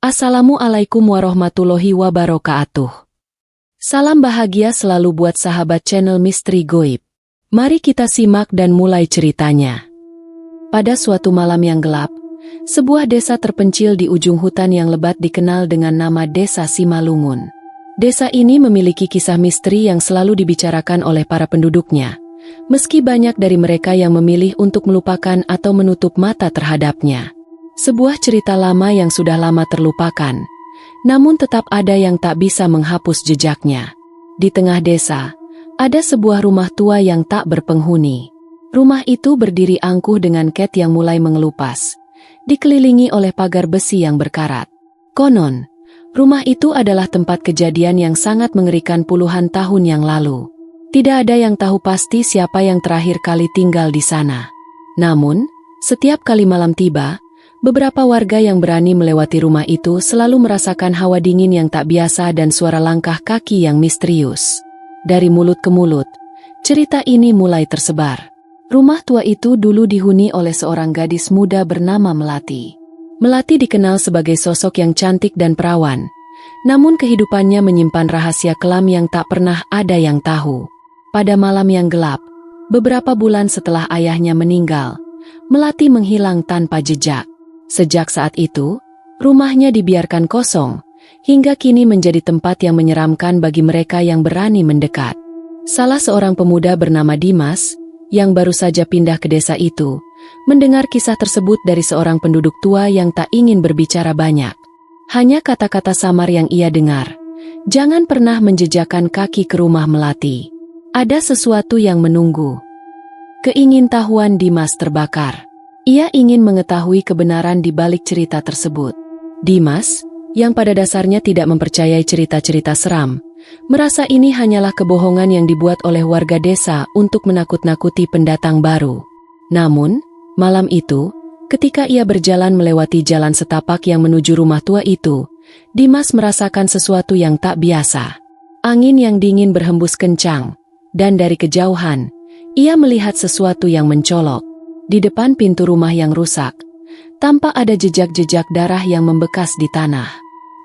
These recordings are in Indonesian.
Assalamualaikum warahmatullahi wabarakatuh. Salam bahagia selalu buat sahabat channel Misteri Goib. Mari kita simak dan mulai ceritanya. Pada suatu malam yang gelap, sebuah desa terpencil di ujung hutan yang lebat dikenal dengan nama Desa Simalungun. Desa ini memiliki kisah misteri yang selalu dibicarakan oleh para penduduknya, meski banyak dari mereka yang memilih untuk melupakan atau menutup mata terhadapnya. Sebuah cerita lama yang sudah lama terlupakan, namun tetap ada yang tak bisa menghapus jejaknya. Di tengah desa, ada sebuah rumah tua yang tak berpenghuni. Rumah itu berdiri angkuh dengan ket yang mulai mengelupas, dikelilingi oleh pagar besi yang berkarat. Konon, rumah itu adalah tempat kejadian yang sangat mengerikan puluhan tahun yang lalu. Tidak ada yang tahu pasti siapa yang terakhir kali tinggal di sana. Namun, setiap kali malam tiba, beberapa warga yang berani melewati rumah itu selalu merasakan hawa dingin yang tak biasa dan suara langkah kaki yang misterius. Dari mulut ke mulut, cerita ini mulai tersebar. Rumah tua itu dulu dihuni oleh seorang gadis muda bernama Melati. Melati dikenal sebagai sosok yang cantik dan perawan, namun kehidupannya menyimpan rahasia kelam yang tak pernah ada yang tahu. Pada malam yang gelap, beberapa bulan setelah ayahnya meninggal, Melati menghilang tanpa jejak. Sejak saat itu, rumahnya dibiarkan kosong, hingga kini menjadi tempat yang menyeramkan bagi mereka yang berani mendekat. Salah seorang pemuda bernama Dimas, yang baru saja pindah ke desa itu, mendengar kisah tersebut dari seorang penduduk tua yang tak ingin berbicara banyak. Hanya kata-kata samar yang ia dengar, "Jangan pernah menjejakkan kaki ke rumah Melati. Ada sesuatu yang menunggu." Keingintahuan Dimas terbakar. Ia ingin mengetahui kebenaran di balik cerita tersebut. Dimas, yang pada dasarnya tidak mempercayai cerita-cerita seram, merasa ini hanyalah kebohongan yang dibuat oleh warga desa untuk menakut-nakuti pendatang baru. Namun, malam itu, ketika ia berjalan melewati jalan setapak yang menuju rumah tua itu, Dimas merasakan sesuatu yang tak biasa. Angin yang dingin berhembus kencang, dan dari kejauhan, ia melihat sesuatu yang mencolok. Di depan pintu rumah yang rusak, tampak ada jejak-jejak darah yang membekas di tanah.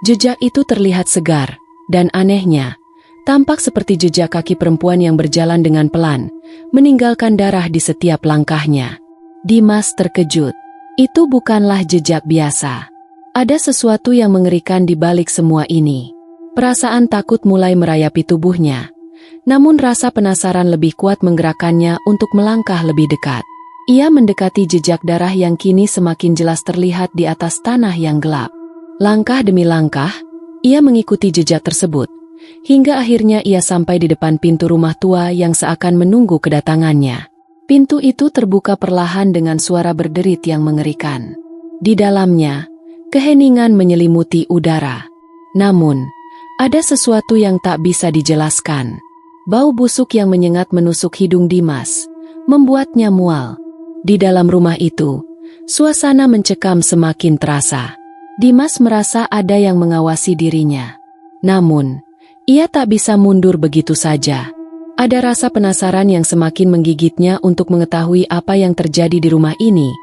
Jejak itu terlihat segar, dan anehnya, tampak seperti jejak kaki perempuan yang berjalan dengan pelan, meninggalkan darah di setiap langkahnya. Dimas terkejut. Itu bukanlah jejak biasa. Ada sesuatu yang mengerikan di balik semua ini. Perasaan takut mulai merayapi tubuhnya, namun rasa penasaran lebih kuat menggerakkannya untuk melangkah lebih dekat. Ia mendekati jejak darah yang kini semakin jelas terlihat di atas tanah yang gelap. Langkah demi langkah, ia mengikuti jejak tersebut, hingga akhirnya ia sampai di depan pintu rumah tua yang seakan menunggu kedatangannya. Pintu itu terbuka perlahan dengan suara berderit yang mengerikan. Di dalamnya, keheningan menyelimuti udara. Namun, ada sesuatu yang tak bisa dijelaskan. Bau busuk yang menyengat menusuk hidung Dimas, membuatnya mual. Di dalam rumah itu, suasana mencekam semakin terasa. Dimas merasa ada yang mengawasi dirinya. Namun, ia tak bisa mundur begitu saja. Ada rasa penasaran yang semakin menggigitnya untuk mengetahui apa yang terjadi di rumah ini,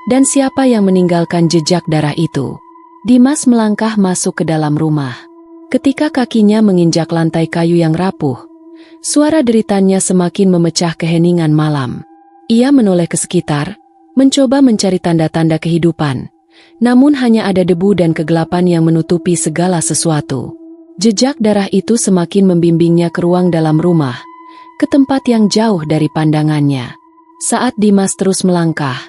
dan siapa yang meninggalkan jejak darah itu. Dimas melangkah masuk ke dalam rumah. Ketika kakinya menginjak lantai kayu yang rapuh, suara deritannya semakin memecah keheningan malam. Ia menoleh ke sekitar, mencoba mencari tanda-tanda kehidupan, namun hanya ada debu dan kegelapan yang menutupi segala sesuatu. Jejak darah itu semakin membimbingnya ke ruang dalam rumah, ke tempat yang jauh dari pandangannya. Saat Dimas terus melangkah,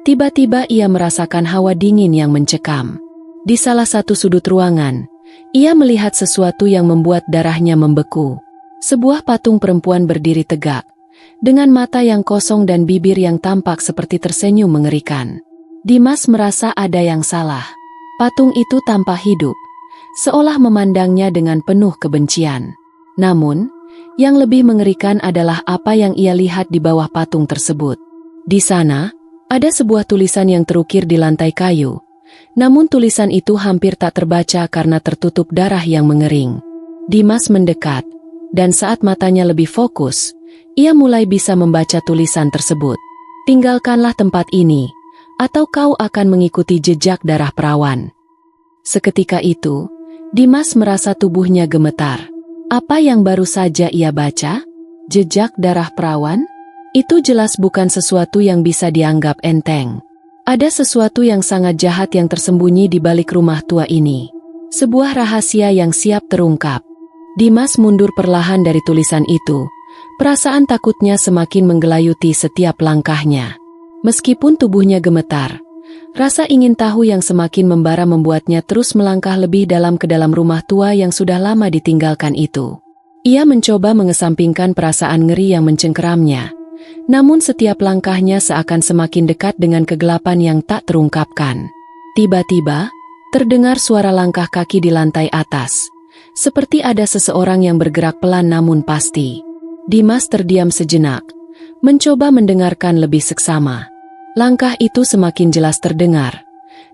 tiba-tiba ia merasakan hawa dingin yang mencekam. Di salah satu sudut ruangan, ia melihat sesuatu yang membuat darahnya membeku. Sebuah patung perempuan berdiri tegak, dengan mata yang kosong dan bibir yang tampak seperti tersenyum mengerikan. Dimas merasa ada yang salah. Patung itu tampak hidup, seolah memandangnya dengan penuh kebencian. Namun, yang lebih mengerikan adalah apa yang ia lihat di bawah patung tersebut. Di sana, ada sebuah tulisan yang terukir di lantai kayu. Namun tulisan itu hampir tak terbaca karena tertutup darah yang mengering. Dimas mendekat, dan saat matanya lebih fokus, ia mulai bisa membaca tulisan tersebut. "Tinggalkanlah tempat ini, atau kau akan mengikuti jejak darah perawan." Seketika itu, Dimas merasa tubuhnya gemetar. Apa yang baru saja ia baca? Jejak darah perawan? Itu jelas bukan sesuatu yang bisa dianggap enteng. Ada sesuatu yang sangat jahat yang tersembunyi di balik rumah tua ini. Sebuah rahasia yang siap terungkap. Dimas mundur perlahan dari tulisan itu. Perasaan takutnya semakin menggelayuti setiap langkahnya. Meskipun tubuhnya gemetar, rasa ingin tahu yang semakin membara membuatnya terus melangkah lebih dalam ke dalam rumah tua yang sudah lama ditinggalkan itu. Ia mencoba mengesampingkan perasaan ngeri yang mencengkeramnya. Namun setiap langkahnya seakan semakin dekat dengan kegelapan yang tak terungkapkan. Tiba-tiba, terdengar suara langkah kaki di lantai atas. Seperti ada seseorang yang bergerak pelan namun pasti. Dimas terdiam sejenak, mencoba mendengarkan lebih seksama. Langkah itu semakin jelas terdengar.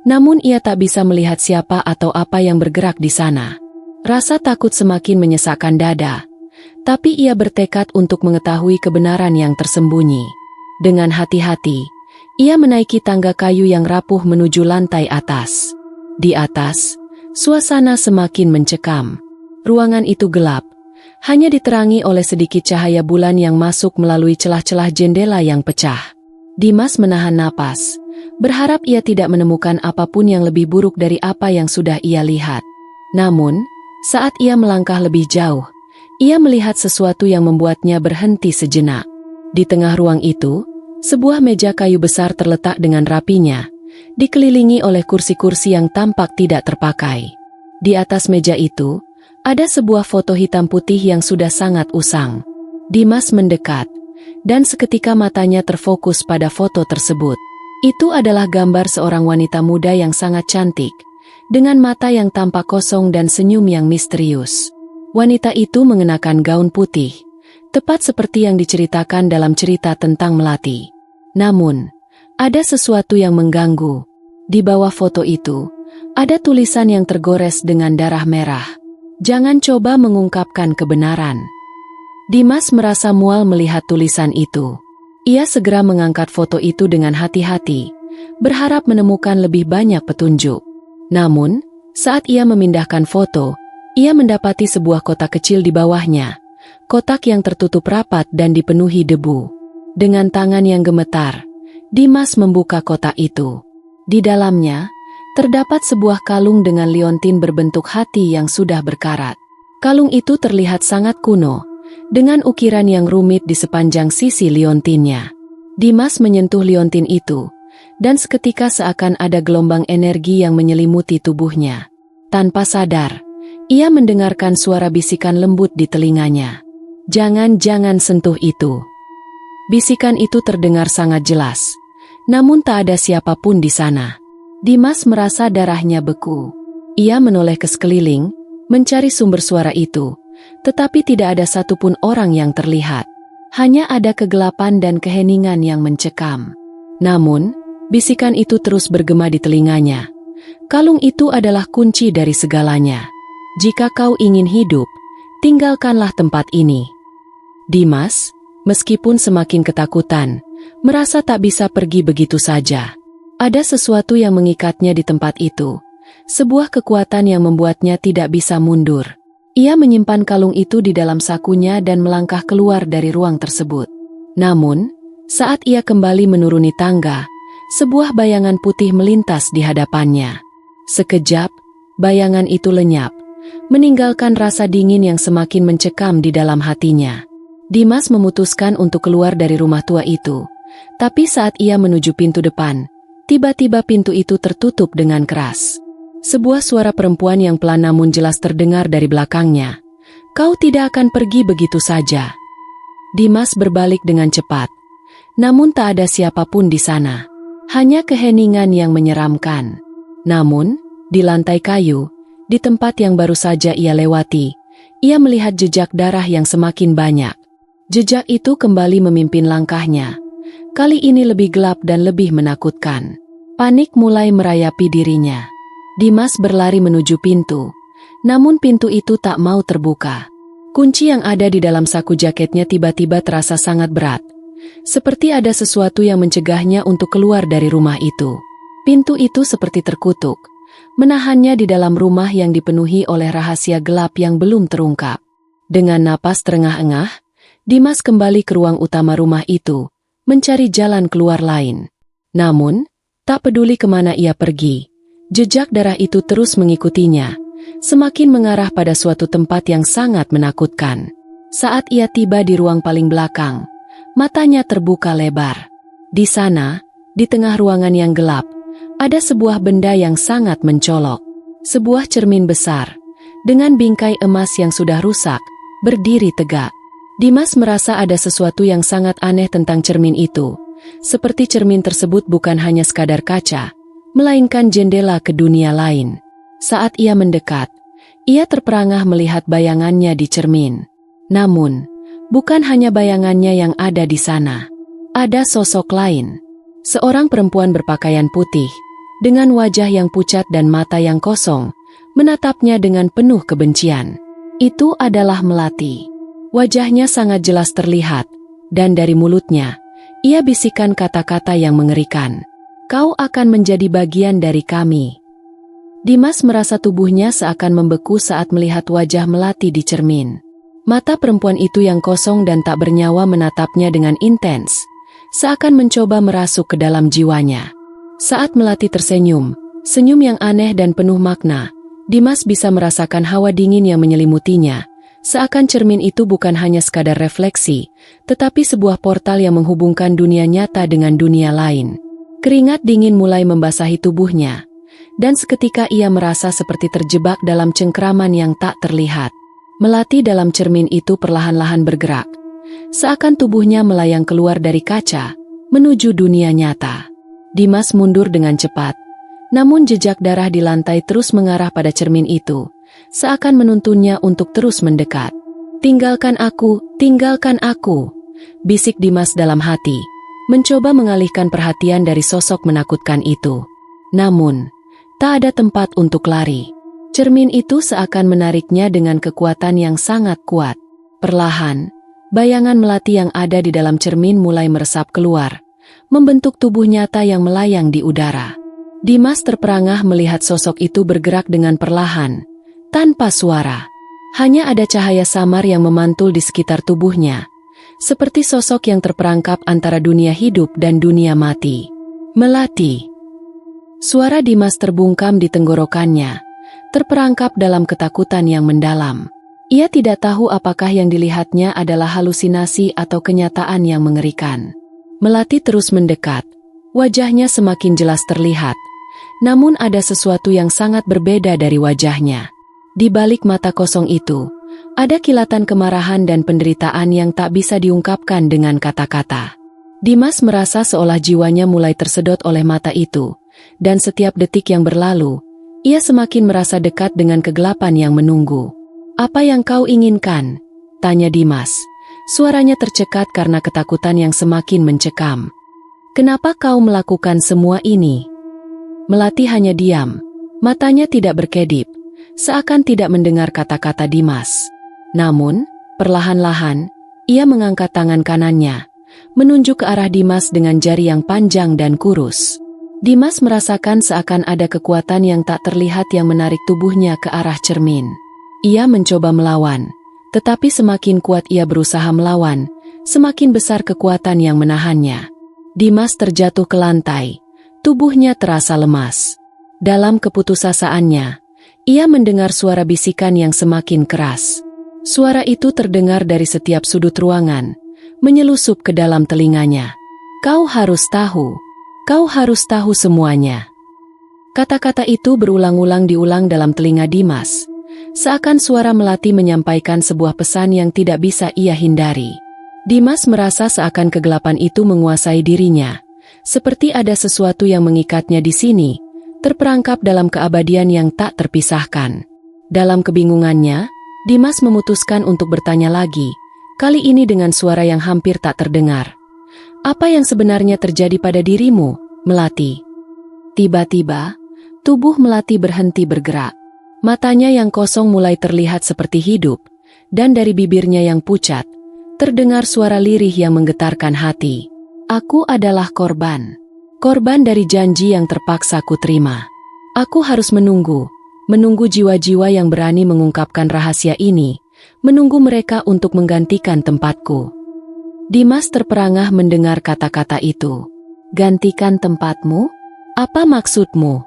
Namun ia tak bisa melihat siapa atau apa yang bergerak di sana. Rasa takut semakin menyesakkan dada. Tapi ia bertekad untuk mengetahui kebenaran yang tersembunyi. Dengan hati-hati, ia menaiki tangga kayu yang rapuh menuju lantai atas. Di atas, suasana semakin mencekam. Ruangan itu gelap, hanya diterangi oleh sedikit cahaya bulan yang masuk melalui celah-celah jendela yang pecah. Dimas menahan napas, berharap ia tidak menemukan apapun yang lebih buruk dari apa yang sudah ia lihat. Namun, saat ia melangkah lebih jauh, ia melihat sesuatu yang membuatnya berhenti sejenak. Di tengah ruang itu, sebuah meja kayu besar terletak dengan rapinya, dikelilingi oleh kursi-kursi yang tampak tidak terpakai. Di atas meja itu, ada sebuah foto hitam putih yang sudah sangat usang. Dimas mendekat, dan seketika matanya terfokus pada foto tersebut. Itu adalah gambar seorang wanita muda yang sangat cantik, dengan mata yang tampak kosong dan senyum yang misterius. Wanita itu mengenakan gaun putih, tepat seperti yang diceritakan dalam cerita tentang Melati. Namun, ada sesuatu yang mengganggu. Di bawah foto itu, ada tulisan yang tergores dengan darah merah. Jangan coba mengungkapkan kebenaran. Dimas merasa mual melihat tulisan itu. Ia segera mengangkat foto itu dengan hati-hati, berharap menemukan lebih banyak petunjuk. Namun, saat ia memindahkan foto, ia mendapati sebuah kotak kecil di bawahnya, kotak yang tertutup rapat dan dipenuhi debu. Dengan tangan yang gemetar, Dimas membuka kotak itu. Di dalamnya, terdapat sebuah kalung dengan liontin berbentuk hati yang sudah berkarat. Kalung itu terlihat sangat kuno, dengan ukiran yang rumit di sepanjang sisi liontinnya. Dimas menyentuh liontin itu, dan seketika seakan ada gelombang energi yang menyelimuti tubuhnya. Tanpa sadar, ia mendengarkan suara bisikan lembut di telinganya. Jangan sentuh itu. Bisikan itu terdengar sangat jelas, namun tak ada siapapun di sana. Dimas merasa darahnya beku. Ia menoleh ke sekeliling, mencari sumber suara itu, tetapi tidak ada satupun orang yang terlihat. Hanya ada kegelapan dan keheningan yang mencekam. Namun, bisikan itu terus bergema di telinganya. Kalung itu adalah kunci dari segalanya. Jika kau ingin hidup, tinggalkanlah tempat ini. Dimas, meskipun semakin ketakutan, merasa tak bisa pergi begitu saja. Ada sesuatu yang mengikatnya di tempat itu, sebuah kekuatan yang membuatnya tidak bisa mundur. Ia menyimpan kalung itu di dalam sakunya dan melangkah keluar dari ruang tersebut. Namun, saat ia kembali menuruni tangga, sebuah bayangan putih melintas di hadapannya. Sekejap, bayangan itu lenyap, meninggalkan rasa dingin yang semakin mencekam di dalam hatinya. Dimas memutuskan untuk keluar dari rumah tua itu, tapi saat ia menuju pintu depan, tiba-tiba pintu itu tertutup dengan keras. Sebuah suara perempuan yang pelan namun jelas terdengar dari belakangnya. Kau tidak akan pergi begitu saja. Dimas berbalik dengan cepat, namun tak ada siapapun di sana. Hanya keheningan yang menyeramkan. Namun, di lantai kayu, di tempat yang baru saja ia lewati, ia melihat jejak darah yang semakin banyak. Jejak itu kembali memimpin langkahnya. Kali ini lebih gelap dan lebih menakutkan. Panik mulai merayapi dirinya. Dimas berlari menuju pintu, namun pintu itu tak mau terbuka. Kunci yang ada di dalam saku jaketnya tiba-tiba terasa sangat berat. Seperti ada sesuatu yang mencegahnya untuk keluar dari rumah itu. Pintu itu seperti terkutuk, menahannya di dalam rumah yang dipenuhi oleh rahasia gelap yang belum terungkap. Dengan napas terengah-engah, Dimas kembali ke ruang utama rumah itu, mencari jalan keluar lain. Namun, tak peduli kemana ia pergi, jejak darah itu terus mengikutinya, semakin mengarah pada suatu tempat yang sangat menakutkan. Saat ia tiba di ruang paling belakang, matanya terbuka lebar. Di sana, di tengah ruangan yang gelap, ada sebuah benda yang sangat mencolok. Sebuah cermin besar, dengan bingkai emas yang sudah rusak, berdiri tegak. Dimas merasa ada sesuatu yang sangat aneh tentang cermin itu. Seperti cermin tersebut bukan hanya sekadar kaca, melainkan jendela ke dunia lain. Saat ia mendekat, ia terperangah melihat bayangannya di cermin. Namun, bukan hanya bayangannya yang ada di sana. Ada sosok lain. Seorang perempuan berpakaian putih, dengan wajah yang pucat dan mata yang kosong, menatapnya dengan penuh kebencian. Itu adalah Melati. Wajahnya sangat jelas terlihat, dan dari mulutnya, ia bisikan kata-kata yang mengerikan. Kau akan menjadi bagian dari kami. Dimas merasa tubuhnya seakan membeku saat melihat wajah Melati di cermin. Mata perempuan itu yang kosong dan tak bernyawa menatapnya dengan intens, seakan mencoba merasuk ke dalam jiwanya. Saat Melati tersenyum, senyum yang aneh dan penuh makna, Dimas bisa merasakan hawa dingin yang menyelimutinya, seakan cermin itu bukan hanya sekadar refleksi, tetapi sebuah portal yang menghubungkan dunia nyata dengan dunia lain. Keringat dingin mulai membasahi tubuhnya, dan seketika ia merasa seperti terjebak dalam cengkraman yang tak terlihat. Melati dalam cermin itu perlahan-lahan bergerak, seakan tubuhnya melayang keluar dari kaca, menuju dunia nyata. Dimas mundur dengan cepat, namun jejak darah di lantai terus mengarah pada cermin itu, seakan menuntunnya untuk terus mendekat. Tinggalkan aku, bisik Dimas dalam hati, mencoba mengalihkan perhatian dari sosok menakutkan itu. Namun, tak ada tempat untuk lari. Cermin itu seakan menariknya dengan kekuatan yang sangat kuat. Perlahan, bayangan Melati yang ada di dalam cermin mulai meresap keluar, membentuk tubuh nyata yang melayang di udara. Dimas terperangah melihat sosok itu bergerak dengan perlahan, tanpa suara. Hanya ada cahaya samar yang memantul di sekitar tubuhnya, seperti sosok yang terperangkap antara dunia hidup dan dunia mati. Melati. Suara Dimas terbungkam di tenggorokannya, terperangkap dalam ketakutan yang mendalam. Ia tidak tahu apakah yang dilihatnya adalah halusinasi atau kenyataan yang mengerikan. Melati terus mendekat, wajahnya semakin jelas terlihat, namun ada sesuatu yang sangat berbeda dari wajahnya. Di balik mata kosong itu, ada kilatan kemarahan dan penderitaan yang tak bisa diungkapkan dengan kata-kata. Dimas merasa seolah jiwanya mulai tersedot oleh mata itu, dan setiap detik yang berlalu, ia semakin merasa dekat dengan kegelapan yang menunggu. Apa yang kau inginkan? Tanya Dimas. Suaranya tercekat karena ketakutan yang semakin mencekam. Kenapa kau melakukan semua ini? Melati hanya diam, matanya tidak berkedip, seakan tidak mendengar kata-kata Dimas. Namun, perlahan-lahan, ia mengangkat tangan kanannya, menunjuk ke arah Dimas dengan jari yang panjang dan kurus. Dimas merasakan seakan ada kekuatan yang tak terlihat yang menarik tubuhnya ke arah cermin. Ia mencoba melawan, tetapi semakin kuat ia berusaha melawan, semakin besar kekuatan yang menahannya. Dimas terjatuh ke lantai, tubuhnya terasa lemas. Dalam keputusasaannya, ia mendengar suara bisikan yang semakin keras. Suara itu terdengar dari setiap sudut ruangan, menyelusup ke dalam telinganya. Kau harus tahu semuanya. Kata-kata itu berulang-ulang diulang dalam telinga Dimas, seakan suara Melati menyampaikan sebuah pesan yang tidak bisa ia hindari. Dimas merasa seakan kegelapan itu menguasai dirinya, seperti ada sesuatu yang mengikatnya di sini, terperangkap dalam keabadian yang tak terpisahkan. Dalam kebingungannya, Dimas memutuskan untuk bertanya lagi, kali ini dengan suara yang hampir tak terdengar. Apa yang sebenarnya terjadi pada dirimu, Melati? Tiba-tiba, tubuh Melati berhenti bergerak. Matanya yang kosong mulai terlihat seperti hidup, dan dari bibirnya yang pucat, terdengar suara lirih yang menggetarkan hati. Aku adalah korban dari janji yang terpaksa kuterima. Aku harus menunggu jiwa-jiwa yang berani mengungkapkan rahasia ini, menunggu mereka untuk menggantikan tempatku. Dimas terperangah mendengar kata-kata itu. Gantikan tempatmu? Apa maksudmu?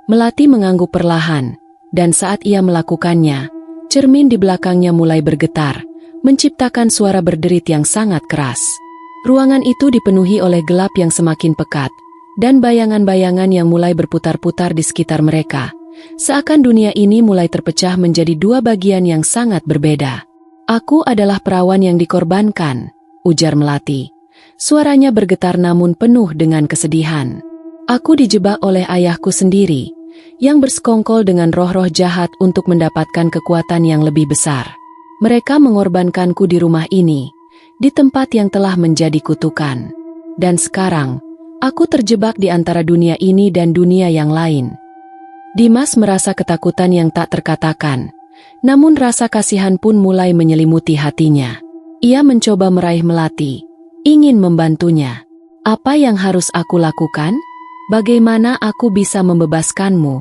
Melati mengangguk perlahan, dan saat ia melakukannya, cermin di belakangnya mulai bergetar, menciptakan suara berderit yang sangat keras. Ruangan itu dipenuhi oleh gelap yang semakin pekat, dan bayangan-bayangan yang mulai berputar-putar di sekitar mereka. Seakan dunia ini mulai terpecah menjadi dua bagian yang sangat berbeda. Aku adalah perawan yang dikorbankan, ujar Melati. Suaranya bergetar namun penuh dengan kesedihan. Aku dijebak oleh ayahku sendiri, yang bersekongkol dengan roh-roh jahat untuk mendapatkan kekuatan yang lebih besar. Mereka mengorbankanku di rumah ini, di tempat yang telah menjadi kutukan. Dan sekarang, aku terjebak di antara dunia ini dan dunia yang lain. Dimas merasa ketakutan yang tak terkatakan, namun rasa kasihan pun mulai menyelimuti hatinya. Ia mencoba meraih Melati, ingin membantunya. Apa yang harus aku lakukan? Bagaimana aku bisa membebaskanmu?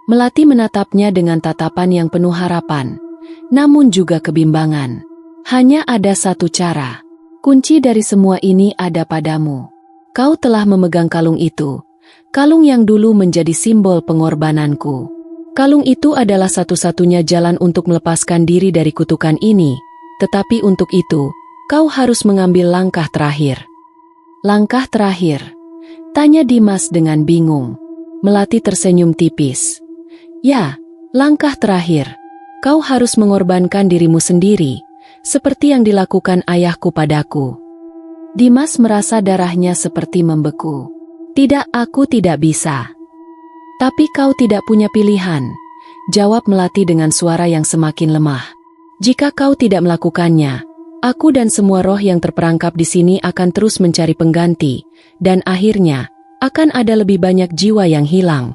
Melati menatapnya dengan tatapan yang penuh harapan, namun juga kebimbangan. Hanya ada satu cara. Kunci dari semua ini ada padamu. Kau telah memegang kalung itu. Kalung yang dulu menjadi simbol pengorbananku. Kalung itu adalah satu-satunya jalan untuk melepaskan diri dari kutukan ini. Tetapi untuk itu, kau harus mengambil langkah terakhir. Langkah terakhir? Tanya Dimas dengan bingung. Melati tersenyum tipis. Ya, langkah terakhir. Kau harus mengorbankan dirimu sendiri, seperti yang dilakukan ayahku padaku. Dimas merasa darahnya seperti membeku. Tidak, aku tidak bisa. Tapi kau tidak punya pilihan, jawab Melati dengan suara yang semakin lemah. Jika kau tidak melakukannya, aku dan semua roh yang terperangkap di sini akan terus mencari pengganti, dan akhirnya akan ada lebih banyak jiwa yang hilang.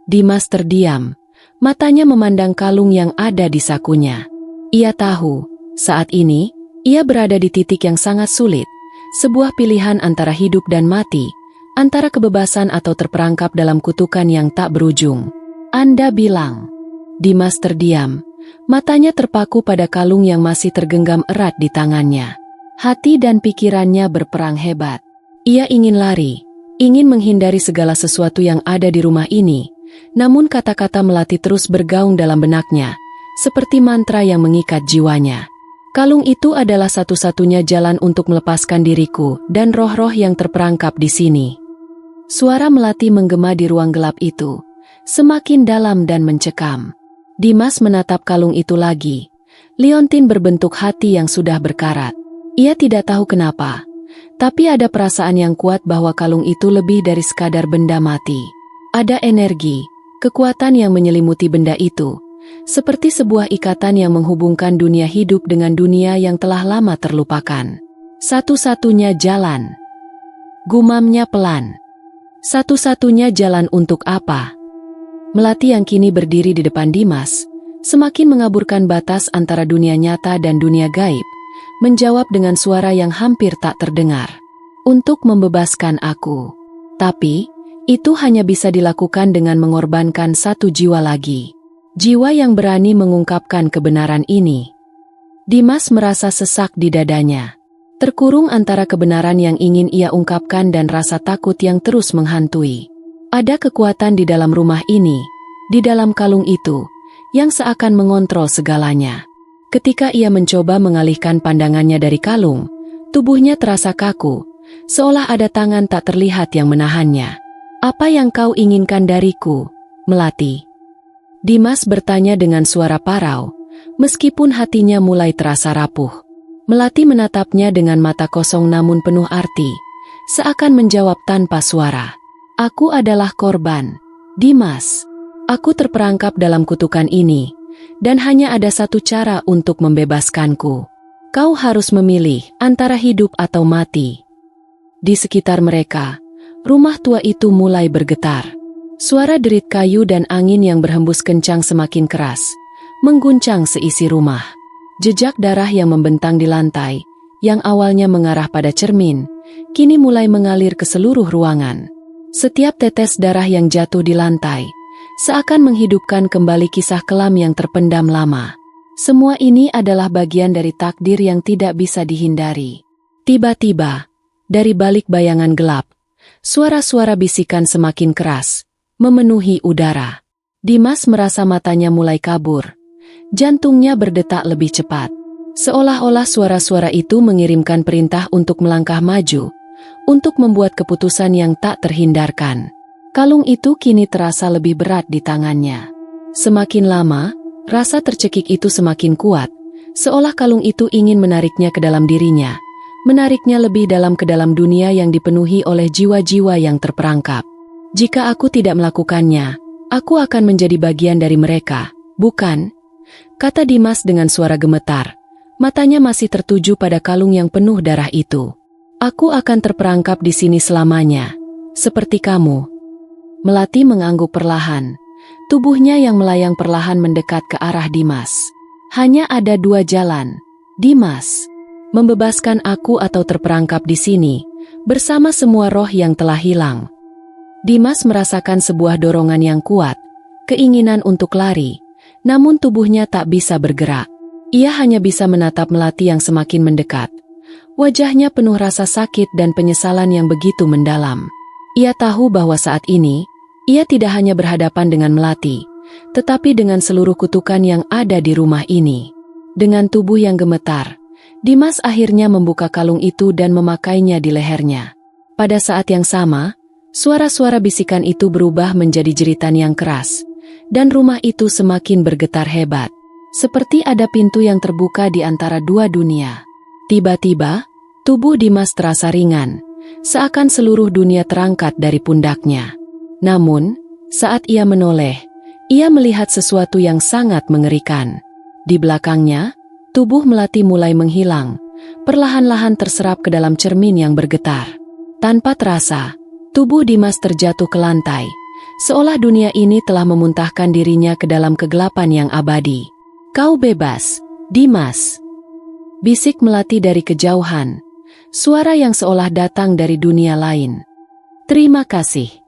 Dimas terdiam, matanya memandang kalung yang ada di sakunya. Ia tahu, saat ini, ia berada di titik yang sangat sulit, sebuah pilihan antara hidup dan mati, antara kebebasan atau terperangkap dalam kutukan yang tak berujung. Anda bilang. Dimas terdiam, matanya terpaku pada kalung yang masih tergenggam erat di tangannya. Hati dan pikirannya berperang hebat. Ia ingin lari, ingin menghindari segala sesuatu yang ada di rumah ini, namun kata-kata Melati terus bergaung dalam benaknya, seperti mantra yang mengikat jiwanya. Kalung itu adalah satu-satunya jalan untuk melepaskan diriku dan roh-roh yang terperangkap di sini. Suara Melati menggema di ruang gelap itu, semakin dalam dan mencekam. Dimas menatap kalung itu lagi. Liontin berbentuk hati yang sudah berkarat. Ia tidak tahu kenapa, tapi ada perasaan yang kuat bahwa kalung itu lebih dari sekadar benda mati. Ada energi, kekuatan yang menyelimuti benda itu, seperti sebuah ikatan yang menghubungkan dunia hidup dengan dunia yang telah lama terlupakan. Satu-satunya jalan. Gumamnya pelan. Satu-satunya jalan untuk apa? Melati yang kini berdiri di depan Dimas, semakin mengaburkan batas antara dunia nyata dan dunia gaib, menjawab dengan suara yang hampir tak terdengar. Untuk membebaskan aku. Tapi, itu hanya bisa dilakukan dengan mengorbankan satu jiwa lagi. Jiwa yang berani mengungkapkan kebenaran ini. Dimas merasa sesak di dadanya. Terkurung antara kebenaran yang ingin ia ungkapkan dan rasa takut yang terus menghantui. Ada kekuatan di dalam rumah ini, di dalam kalung itu, yang seakan mengontrol segalanya. Ketika ia mencoba mengalihkan pandangannya dari kalung, tubuhnya terasa kaku, seolah ada tangan tak terlihat yang menahannya. Apa yang kau inginkan dariku, Melati? Dimas bertanya dengan suara parau, meskipun hatinya mulai terasa rapuh. Melati menatapnya dengan mata kosong namun penuh arti, seakan menjawab tanpa suara. Aku adalah korban, Dimas. Aku terperangkap dalam kutukan ini, dan hanya ada satu cara untuk membebaskanku. Kau harus memilih antara hidup atau mati. Di sekitar mereka, rumah tua itu mulai bergetar. Suara derit kayu dan angin yang berhembus kencang semakin keras, mengguncang seisi rumah. Jejak darah yang membentang di lantai, yang awalnya mengarah pada cermin, kini mulai mengalir ke seluruh ruangan. Setiap tetes darah yang jatuh di lantai seakan menghidupkan kembali kisah kelam yang terpendam lama. Semua ini adalah bagian dari takdir yang tidak bisa dihindari. Tiba-tiba, dari balik bayangan gelap, suara-suara bisikan semakin keras, memenuhi udara. Dimas merasa matanya mulai kabur. Jantungnya berdetak lebih cepat. Seolah-olah suara-suara itu mengirimkan perintah untuk melangkah maju, untuk membuat keputusan yang tak terhindarkan. Kalung itu kini terasa lebih berat di tangannya. Semakin lama, rasa tercekik itu semakin kuat, seolah kalung itu ingin menariknya ke dalam dirinya, menariknya lebih dalam ke dalam dunia yang dipenuhi oleh jiwa-jiwa yang terperangkap. Jika aku tidak melakukannya, aku akan menjadi bagian dari mereka, bukan? Kata Dimas dengan suara gemetar. Matanya masih tertuju pada kalung yang penuh darah itu. Aku akan terperangkap di sini selamanya, seperti kamu. Melati mengangguk perlahan. Tubuhnya yang melayang perlahan mendekat ke arah Dimas. Hanya ada dua jalan, Dimas. Membebaskan aku atau terperangkap di sini, bersama semua roh yang telah hilang. Dimas merasakan sebuah dorongan yang kuat, keinginan untuk lari, namun tubuhnya tak bisa bergerak. Ia hanya bisa menatap Melati yang semakin mendekat. Wajahnya penuh rasa sakit dan penyesalan yang begitu mendalam. Ia tahu bahwa saat ini, ia tidak hanya berhadapan dengan Melati, tetapi dengan seluruh kutukan yang ada di rumah ini. Dengan tubuh yang gemetar, Dimas akhirnya membuka kalung itu dan memakainya di lehernya. Pada saat yang sama, suara-suara bisikan itu berubah menjadi jeritan yang keras, dan rumah itu semakin bergetar hebat. Seperti ada pintu yang terbuka di antara dua dunia. Tiba-tiba, tubuh Dimas terasa ringan, seakan seluruh dunia terangkat dari pundaknya. Namun, saat ia menoleh, ia melihat sesuatu yang sangat mengerikan. Di belakangnya, tubuh Melati mulai menghilang, perlahan-lahan terserap ke dalam cermin yang bergetar. Tanpa terasa, tubuh Dimas terjatuh ke lantai, seolah dunia ini telah memuntahkan dirinya ke dalam kegelapan yang abadi. Kau bebas, Dimas. Bisik Melati dari kejauhan, suara yang seolah datang dari dunia lain. Terima kasih.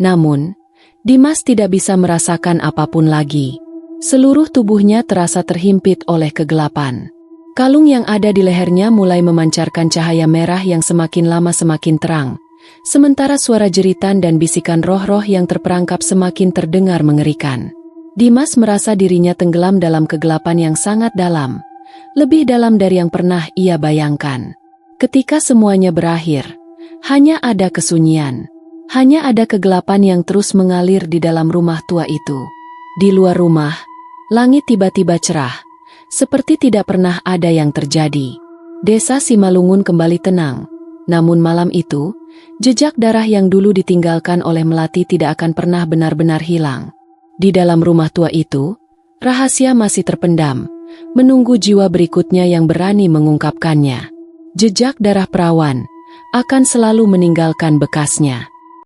Namun, Dimas tidak bisa merasakan apapun lagi. Seluruh tubuhnya terasa terhimpit oleh kegelapan. Kalung yang ada di lehernya mulai memancarkan cahaya merah yang semakin lama semakin terang, sementara suara jeritan dan bisikan roh-roh yang terperangkap semakin terdengar mengerikan. Dimas merasa dirinya tenggelam dalam kegelapan yang sangat dalam, lebih dalam dari yang pernah ia bayangkan. Ketika semuanya berakhir, hanya ada kesunyian. Hanya ada kegelapan yang terus mengalir di dalam rumah tua itu. Di luar rumah, langit tiba-tiba cerah, seperti tidak pernah ada yang terjadi. Desa Simalungun kembali tenang, namun malam itu, jejak darah yang dulu ditinggalkan oleh Melati tidak akan pernah benar-benar hilang. Di dalam rumah tua itu, rahasia masih terpendam, menunggu jiwa berikutnya yang berani mengungkapkannya. Jejak darah perawan akan selalu meninggalkan bekasnya.